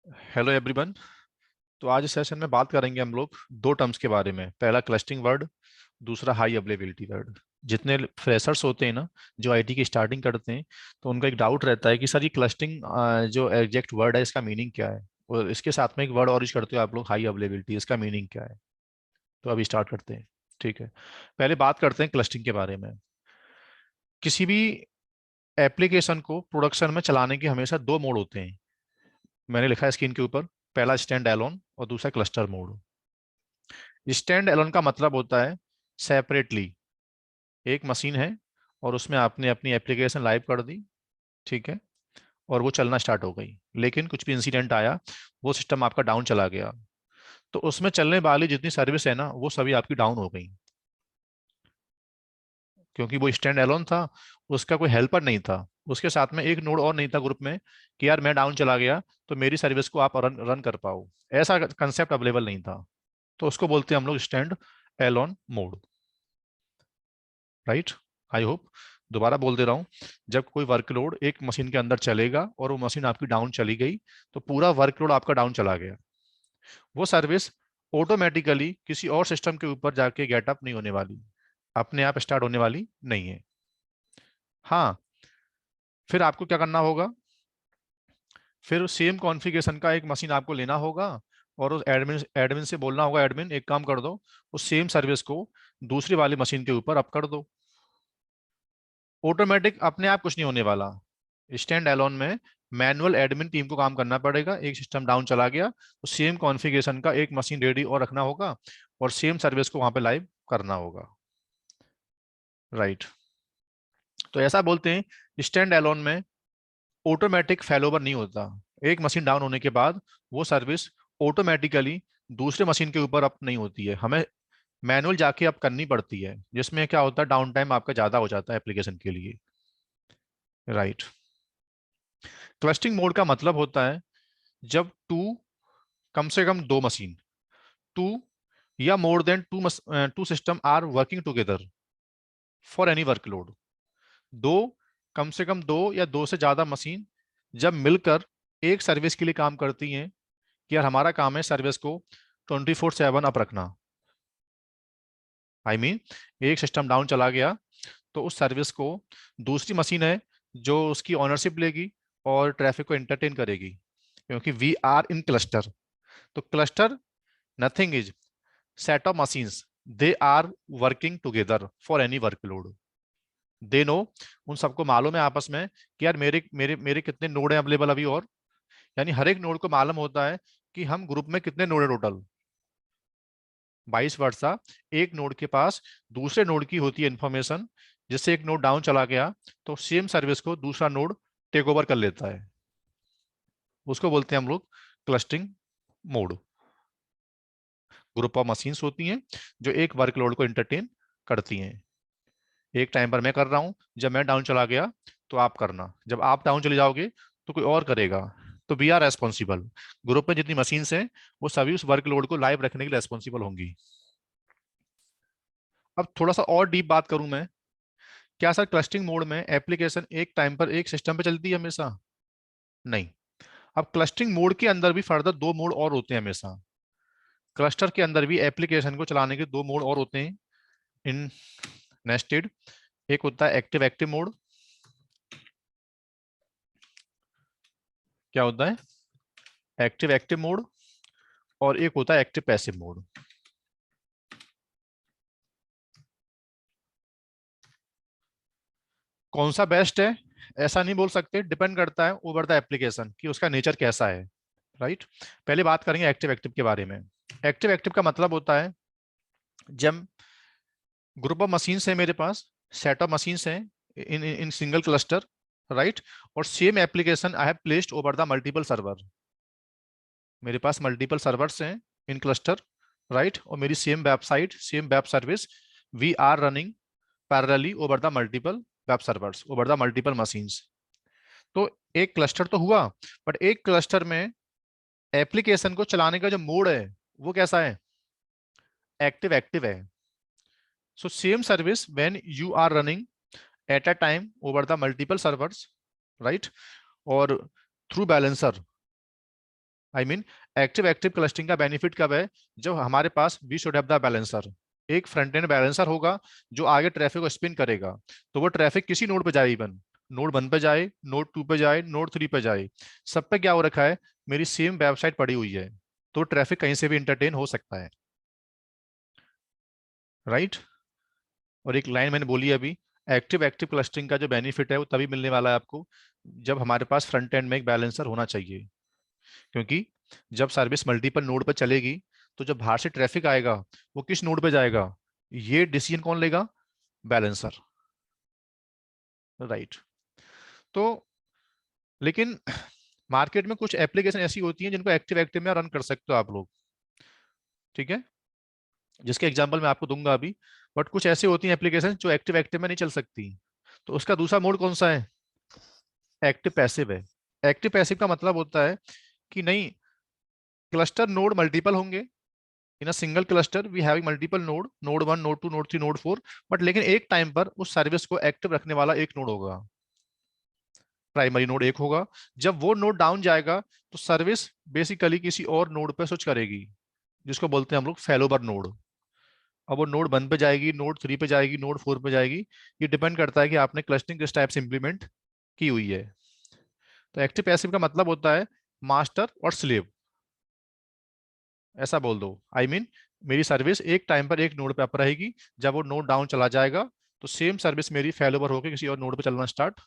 Hello everyone. तो आज इस सेशन में बात करेंगे हम लोग दो टर्म्स के बारे में। पहला क्लस्टरिंग वर्ड, दूसरा हाई अवेलेबिलिटी वर्ड। जितने फ्रेशर्स होते हैं ना, जो आईटी की स्टार्टिंग करते हैं, तो उनका एक डाउट रहता है कि सर ये क्लस्टरिंग जो एग्जैक्ट वर्ड है इसका मीनिंग क्या है। और इसके साथ में एक वर्ड और यूज करते हो आप लोग, हाई अवेलेबिलिटी, इसका मीनिंग क्या है। तो अभी स्टार्ट करते हैं। ठीक है, पहले बात करते हैं क्लस्टरिंग के बारे में। किसी भी एप्लीकेशन को प्रोडक्शन में चलाने के हमेशा दो मोड होते हैं। मैंने लिखा है स्क्रीन के ऊपर, पहला स्टैंड एलोन और दूसरा क्लस्टर मोड। स्टैंड एलोन का मतलब होता है सेपरेटली, एक मशीन है और उसमें आपने अपनी एप्लीकेशन लाइव कर दी, ठीक है, और वो चलना स्टार्ट हो गई, लेकिन कुछ भी इंसिडेंट आया, वो सिस्टम आपका डाउन चला गया, तो उसमें चलने वाली जितनी सर्विस है ना वो सभी आपकी डाउन हो गई, क्योंकि वो स्टैंड एलोन था, उसका कोई हेल्पर नहीं था, उसके साथ में एक नोड और नहीं था ग्रुप में कि यार मैं डाउन चला गया तो मेरी सर्विस को आप रन रन कर पाओ। ऐसा कंसेप्ट अवेलेबल नहीं था, तो उसको बोलते हैं हम लोग stand alone mode. Right. I hope, दोबारा बोल दे रहा हूँ। जब कोई वर्कलोड एक मशीन के अंदर चलेगा और वो मशीन आपकी डाउन चली गई, तो पूरा वर्कलोड आपका डाउन चला गया। वो सर्विस ऑटोमेटिकली किसी और सिस्टम के ऊपर जाके गेट अप नहीं होने वाली, अपने आप स्टार्ट होने वाली नहीं है। हाँ, फिर आपको क्या करना होगा, फिर सेम कॉन्फ़िगरेशन का एक मशीन आपको लेना होगा और उस एडमिन एडमिन से बोलना होगा, एडमिन एक काम कर दो, उस सेम सर्विस को दूसरी वाली मशीन के ऊपर अप कर दो। ऑटोमेटिक अपने आप कुछ नहीं होने वाला। स्टैंड एलोन में मैनुअल एडमिन टीम को काम करना पड़ेगा। एक सिस्टम डाउन चला गया तो सेम कॉन्फ़िगरेशन का एक मशीन रेडी और रखना होगा और सेम सर्विस को वहां पे लाइव करना होगा। राइट। तो ऐसा बोलते हैं स्टैंड एलोन में ऑटोमेटिक फैलोवर नहीं होता। एक मशीन डाउन होने के बाद वो सर्विस ऑटोमेटिकली दूसरे मशीन के ऊपर अप नहीं होती है, हमें मैनुअल जाके अप करनी पड़ती है, जिसमें क्या होता है, डाउन टाइम आपका ज्यादा हो जाता है एप्लीकेशन के लिए। राइट। क्लस्टरिंग मोड का मतलब होता है जब कम से कम दो मशीन, टू या more than two system are working together for any workload. दो, कम से कम दो या दो से ज्यादा मशीन जब मिलकर एक सर्विस के लिए काम करती हैं कि यार हमारा काम है सर्विस को 24/7 अप रखना। आई मीन, एक सिस्टम डाउन चला गया तो उस सर्विस को दूसरी मशीन है जो उसकी ऑनरशिप लेगी और ट्रैफिक को एंटरटेन करेगी, क्योंकि वी आर इन क्लस्टर। तो cluster nothing is set of machines, they are working together for any workload. They know, उन सबको मालूम है आपस में कि यार मेरे मेरे मेरे कितने नोड हैं अवेलेबल अभी, और यानी हर एक नोड को मालूम होता है कि हम ग्रुप में कितने नोड है टोटल। 22 वर्षा, एक नोड के पास दूसरे नोड की होती है इंफॉर्मेशन, जिससे एक नोड डाउन चला गया तो सेम सर्विस को दूसरा नोड टेक ओवर कर लेता है। उसको बोलते हैं हम लोग clustering mode. Group of machines होती हैं जो एक वर्कलोड को एंटरटेन करती हैं। एक टाइम पर मैं कर रहा हूं, जब मैं डाउन चला गया तो आप करना, जब आप डाउन चले जाओगे तो कोई और करेगा। तो वी आर रेस्पॉन्सिबल, ग्रुप में जितनी मशीन्स हैं वो सभी उस वर्कलोड को लाइव रखने के लिए रेस्पॉन्सिबल होंगी। अब थोड़ा सा और डीप बात करूं मैं, क्या सर क्लस्टरिंग मोड में एप्लीकेशन एक टाइम पर एक सिस्टम पे चलती है हमेशा? नहीं। अब क्लस्टरिंग मोड के अंदर भी फर्दर दो मोड और होते हैं हमेशा। क्लस्टर के अंदर भी एप्लीकेशन को चलाने के दो मोड और होते हैं इन नेस्टेड। एक होता है एक्टिव एक्टिव मोड। क्या होता है? Active active mode. और एक होता है एक्टिव पैसिव मोड। कौन सा बेस्ट है ऐसा नहीं बोल सकते, डिपेंड करता है ओवर द एप्लीकेशन कि उसका नेचर कैसा है। राइट। पहले बात करेंगे एक्टिव एक्टिव के बारे में। एक्टिव एक्टिव का मतलब होता है जब ग्रुप ऑफ मशीन्स है मेरे पास, सेट ऑफ मशीन्स हैं इन इन सिंगल क्लस्टर, राइट, और same application I have placed over the multiple server. मेरे पास मल्टीपल सर्वर्स हैं इन क्लस्टर, राइट, और मेरी same website same web service we are running parallelly over the multiple web servers over the multiple machines. तो एक cluster तो हुआ, but एक cluster में एप्लीकेशन को चलाने का जो मोड है वो कैसा है? एक्टिव एक्टिव है। So same service when you are running at a time over the multiple servers, right, और through balancer, I mean active active clustering का बेनिफिट कब है, जब हमारे पास we should have the balancer, एक फ्रंट एंड बैलेंसर होगा जो आगे ट्रैफिक को स्पिन करेगा। तो वो ट्रैफिक किसी नोड पे जाए, इवन नोड 1 पे जाए, नोड 2 पे जाए, नोड 3 पे जाए, सब पे क्या हो रखा है, मेरी सेम वेबसाइट पड़ी हुई है, तो ट्रैफिक कहीं से भी इंटरटेन हो सकता है, राइट। और एक लाइन मैंने बोली अभी, एक्टिव एक्टिव क्लस्टरिंग का जो बेनिफिट है वो तभी मिलने वाला है आपको जब हमारे पास फ्रंट एंड में एक बैलेंसर होना चाहिए। क्योंकि जब सर्विस मल्टीपल नोड पर चलेगी, तो जब बाहर से ट्रैफिक आएगा वो किस नोड पे जाएगा, ये डिसीजन कौन लेगा, बैलेंसर, राइट। तो लेकिन मार्केट में कुछ एप्लीकेशन ऐसी होती हैं जिनको एक्टिव एक्टिव में रन कर सकते हो आप लोग, ठीक है, जिसके एग्जांपल मैं आपको दूंगा अभी। बट कुछ ऐसी होती हैं एप्लीकेशन जो एक्टिव एक्टिव में नहीं चल सकती, तो उसका दूसरा मोड कौन सा है, एक्टिव पैसिव है। एक्टिव पैसिव का मतलब होता है कि नहीं, क्लस्टर नोड मल्टीपल होंगे, in a single cluster we having multiple node, node 1, node 2, node 3, node 4, but लेकिन एक टाइम पर उस सर्विस को एक्टिव रखने वाला एक नोड होगा, प्राइमरी नोड एक होगा। जब वो नोड डाउन जाएगा तो सर्विस बेसिकली किसी और नोड पे स्विच करेगी, जिसको बोलते हैं हम लोग फेलोवर नोड। अब वो नोड 1 पे जाएगी, नोड 3 पे जाएगी, नोड 4 पे जाएगी, ये डिपेंड करता है कि आपने क्लस्टरिंग किस टाइप से इंप्लीमेंट की हुई है। तो एक्टिव पैसिव का मतलब होता है मास्टर और स्लेव, ऐसा बोल दो। आई मीन मेरी सर्विस एक टाइम पर एक नोड पे अप रहेगी, जब वो नोड डाउन चला जाएगा तो सेम सर्विस मेरी फेल ओवर होकर किसी और नोड पे चलना स्टार्ट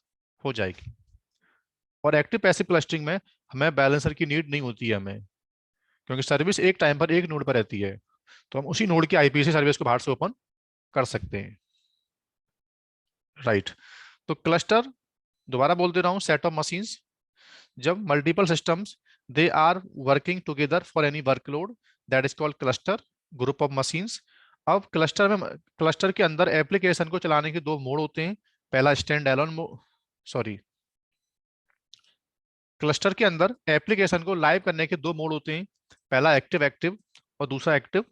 हो जाएगी। और एक्टिव पैसिव क्लस्टरिंग में हमें बैलेंसर की नीड नहीं होती है हमें, क्योंकि सर्विस एक टाइम पर एक नोड पर रहती है, तो हम उसी नोड की आईपी से सर्विस को बाहर से ओपन कर सकते हैं, राइट। तो क्लस्टर, दोबारा बोल दे रहा हूँ, सेट ऑफ मशीन्स जब multiple systems they are working together for any workload, that is called cluster, group of machines. अब क्लस्टर में, क्लस्टर के अंदर एप्लीकेशन को चलाने के दो मोड होते हैं, पहला stand alone mode, sorry, cluster के अंदर एप्लीकेशन को लाइव करने के दो मोड होते हैं, पहला एक्टिव एक्टिव और दूसरा active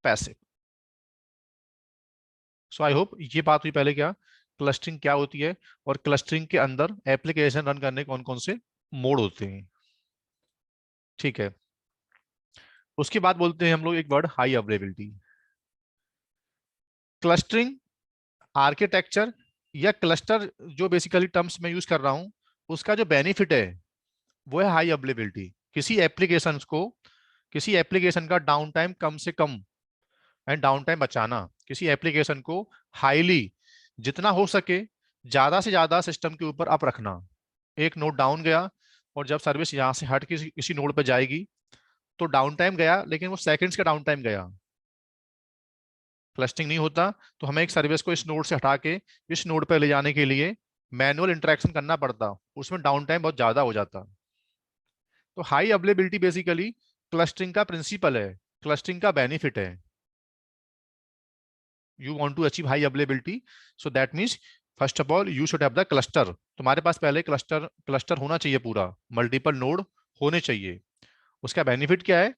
passive. So I hope ये बात हुई पहले क्या, क्लस्टरिंग क्या होती है और क्लस्टरिंग के अंदर एप्लीकेशन रन करने कौन कौन से मोड होते हैं, ठीक है। उसके बाद बोलते हैं हम लोग एक word, high availability. Clustering architecture या क्लस्टर, जो बेसिकली टर्म्स में यूज कर रहा हूं, उसका जो बेनिफिट है वो है हाई अवेलेबिलिटी। किसी एप्लीकेशन का डाउन टाइम कम से कम एंड डाउन टाइम बचाना, किसी एप्लीकेशन को हाईली, जितना हो सके ज्यादा से ज्यादा सिस्टम के ऊपर अप रखना। एक नोड डाउन गया और जब सर्विस यहाँ से हट के किसी नोड पर जाएगी तो डाउन टाइम गया, लेकिन वो सेकंड्स का डाउन टाइम गया, क्लस्टरिंग नहीं होता। तो हमें एक सर्विस को इस नोड से हटा के इस नोड पर ले जाने के लिए मैनुअल इंटरेक्शन करना पड़ता, उसमें डाउन टाइम बहुत ज्यादा हो जाता। तो हाई अवेलेबिलिटी बेसिकली क्लस्टरिंग का प्रिंसिपल है, क्लस्टरिंग का बेनिफिट है। You want to achieve high availability, so that means first of all you should have the cluster, तुम्हारे पास पहले क्लस्टर क्लस्टर होना चाहिए, पूरा मल्टीपल नोड होने चाहिए। उसका बेनिफिट क्या है,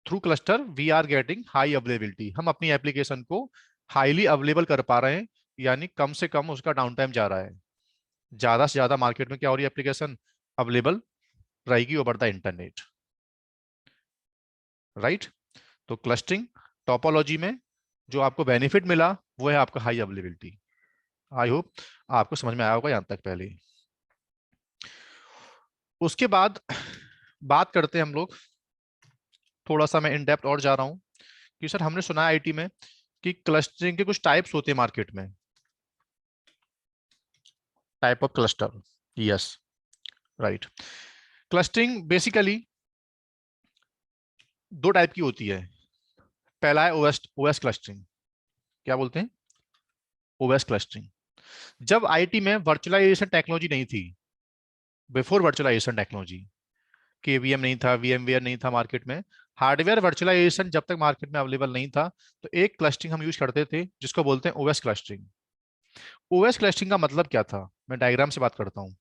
through cluster we are getting high availability, हम अपनी एप्लीकेशन को हाईली अवेलेबल कर पा रहे हैं, यानी कम से कम उसका डाउन टाइम जा रहा है, ज्यादा से ज्यादा मार्केट में क्या हो रही है, एप्लीकेशन अवेलेबल रहेगी ओवर द इंटरनेट, राइट। तो क्लस्टरिंग टोपोलॉजी में जो आपको बेनिफिट मिला वो है आपका हाई अवेलेबिलिटी। आई होप आपको समझ में आया होगा यहां तक पहले। उसके बाद बात करते हैं हम लोग, थोड़ा सा मैं इन डेप्थ और जा रहा हूं कि सर हमने सुना है आईटी में कि क्लस्टरिंग के कुछ टाइप्स होते हैं मार्केट में, type of cluster, yes, right. Clustering basically दो टाइप की होती है, पहला है ओएस ओएस क्लस्टरिंग। क्या बोलते हैं, ओएस क्लस्टरिंग। जब आईटी में वर्चुअलाइजेशन टेक्नोलॉजी नहीं थी, बिफोर वर्चुअलाइजेशन टेक्नोलॉजी, केवीएम नहीं था, वीएमवेयर नहीं था मार्केट में, हार्डवेयर वर्चुअलाइजेशन जब तक मार्केट में अवेलेबल नहीं था, तो एक क्लस्टरिंग हम यूज करते थे जिसको बोलते हैं ओएस क्लस्टरिंग। ओएस क्लस्टरिंग का मतलब क्या था, मैं डायग्राम से बात करता हूँ।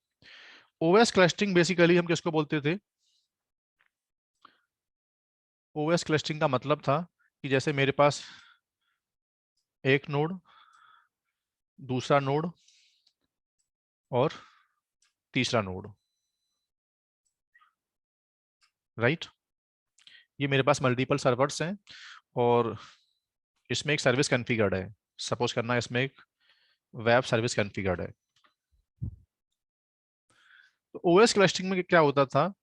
ओएस क्लस्टरिंग बेसिकली हम किसको बोलते थे, ओएस क्लस्टरिंग का मतलब था कि जैसे मेरे पास एक नोड, दूसरा नोड और तीसरा नोड, राइट। ये मेरे पास मल्टीपल सर्वर्स हैं और इसमें एक सर्विस कॉन्फ़िगर्ड है। सपोज करना इसमें एक वेब सर्विस कॉन्फ़िगर्ड है। तो ओएस क्लस्टरिंग में क्या होता था,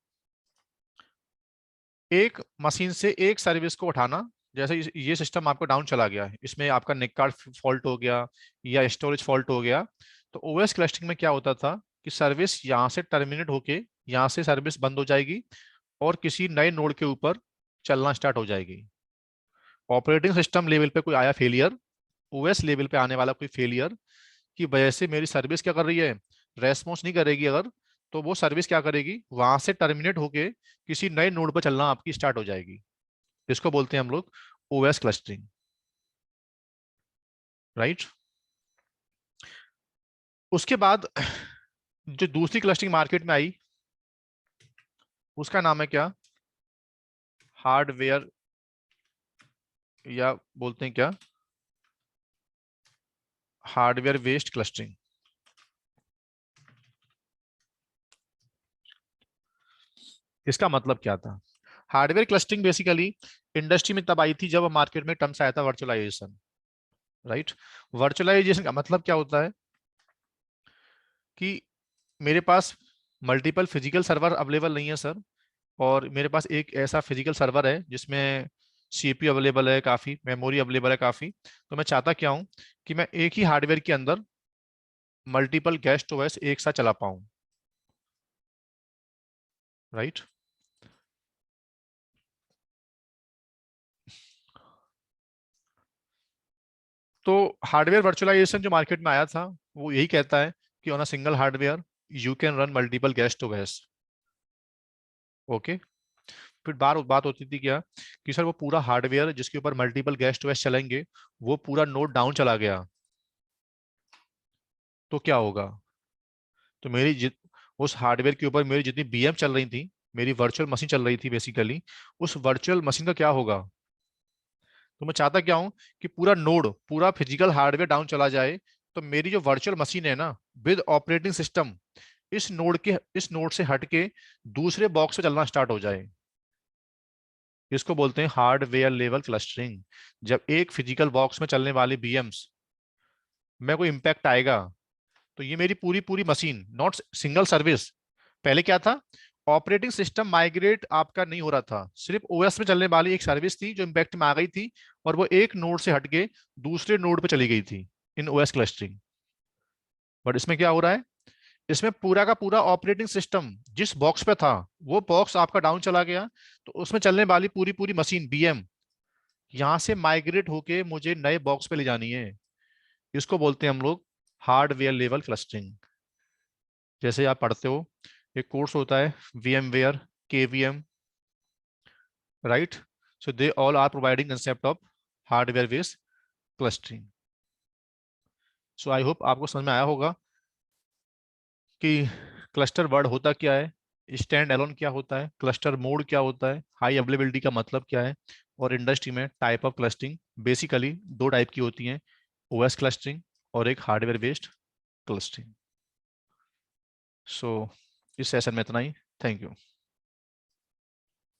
एक मशीन से एक सर्विस को उठाना। जैसे ये सिस्टम आपका डाउन चला गया, इसमें आपका नेक कार्ड फॉल्ट हो गया या स्टोरेज फॉल्ट हो गया, तो ओएस क्लस्टरिंग में क्या होता था कि सर्विस यहाँ से टर्मिनेट होके यहाँ से सर्विस बंद हो जाएगी और किसी नए नोड के ऊपर चलना स्टार्ट हो जाएगी। ऑपरेटिंग सिस्टम लेवल पे कोई आया फेलियर, ओएस लेवल पे आने वाला कोई फेलियर की वजह से मेरी सर्विस क्या कर रही है, रेस्पॉन्स नहीं करेगी अगर, तो वो सर्विस क्या करेगी, वहां से टर्मिनेट होके किसी नए नोड पर चलना आपकी स्टार्ट हो जाएगी। इसको बोलते हैं हम लोग ओएस क्लस्टरिंग। राइट। उसके बाद जो दूसरी क्लस्टरिंग मार्केट में आई उसका नाम है क्या, हार्डवेयर, या बोलते हैं क्या, हार्डवेयर बेस्ड क्लस्टरिंग। इसका मतलब क्या था, हार्डवेयर क्लस्टरिंग बेसिकली इंडस्ट्री में तब आई थी जब मार्केट में टर्म्स आया था वर्चुअलाइजेशन। राइट। वर्चुअलाइजेशन का मतलब क्या होता है कि मेरे पास मल्टीपल फिजिकल सर्वर अवेलेबल नहीं है सर, और मेरे पास एक ऐसा फिजिकल सर्वर है जिसमें सीपीयू अवेलेबल है, काफ़ी मेमोरी अवेलेबल है काफ़ी। तो मैं चाहता क्या हूँ कि मैं एक ही हार्डवेयर के अंदर मल्टीपल गेस्ट ओएस एक साथ चला पाऊँ। राइट। तो हार्डवेयर वर्चुअलाइजेशन जो मार्केट में आया था वो यही कहता है कि on a single hardware you can run multiple guest OS. Okay. फिर बार बात होती थी क्या कि सर वो पूरा हार्डवेयर जिसके ऊपर मल्टीपल गेस्ट ओएस चलेंगे वो पूरा नोड डाउन चला गया तो क्या होगा। तो उस हार्डवेयर के ऊपर मेरी जितनी बीएम चल रही थी, मेरी वर्चुअल मशीन चल रही थी बेसिकली, उस वर्चुअल मशीन का क्या होगा। तो मैं चाहता क्या हूं कि पूरा नोड, पूरा फिजिकल हार्डवेयर डाउन चला जाए, तो मेरी जो वर्चुअल मशीन है ना विद ऑपरेटिंग सिस्टम इस नोड से हट के दूसरे बॉक्स पे चलना स्टार्ट हो जाए। इसको बोलते हैं हार्डवेयर लेवल क्लस्टरिंग। जब एक फिजिकल बॉक्स में चलने वाले बीएम्स में कोई इंपैक्ट आएगा तो ये मेरी पूरी पूरी मशीन, नॉट सिंगल सर्विस। पहले क्या था, ऑपरेटिंग सिस्टम माइग्रेट आपका नहीं हो रहा था, सिर्फ ओएस में चलने वाली एक सर्विस थी जो इंपैक्ट में आ गई थी और वो एक नोड से हटके दूसरे नोड पे चली गई थी इन ओएस क्लस्टरिंग। बट इसमें क्या हो रहा है, इसमें पूरा का पूरा ऑपरेटिंग सिस्टम जिस बॉक्स पे था वो बॉक्स आपका डाउन चला गया, तो उसमें चलने वाली पूरी पूरी मशीन बीएम यहां से माइग्रेट होके मुझे नए बॉक्स पे ले जानी है। इसको बोलते हैं हम लोग हार्डवेयर लेवल क्लस्टरिंग। जैसे आप पढ़ते हो एक कोर्स होता है VMware, KVM, right. So they all are providing concept of hardware based clustering. So I hope आपको समझ में आया होगा कि क्लस्टर वर्ड होता क्या है, स्टैंड एलोन क्या होता है, क्लस्टर मोड क्या होता है, हाई अवेलेबिलिटी का मतलब क्या है, और इंडस्ट्री में टाइप ऑफ क्लस्टरिंग बेसिकली दो टाइप की होती हैं, ओएस क्लस्टरिंग और एक हार्डवेयर बेस्ड क्लस्टरिंग। सो इस सेशन में इतना ही। Thank you.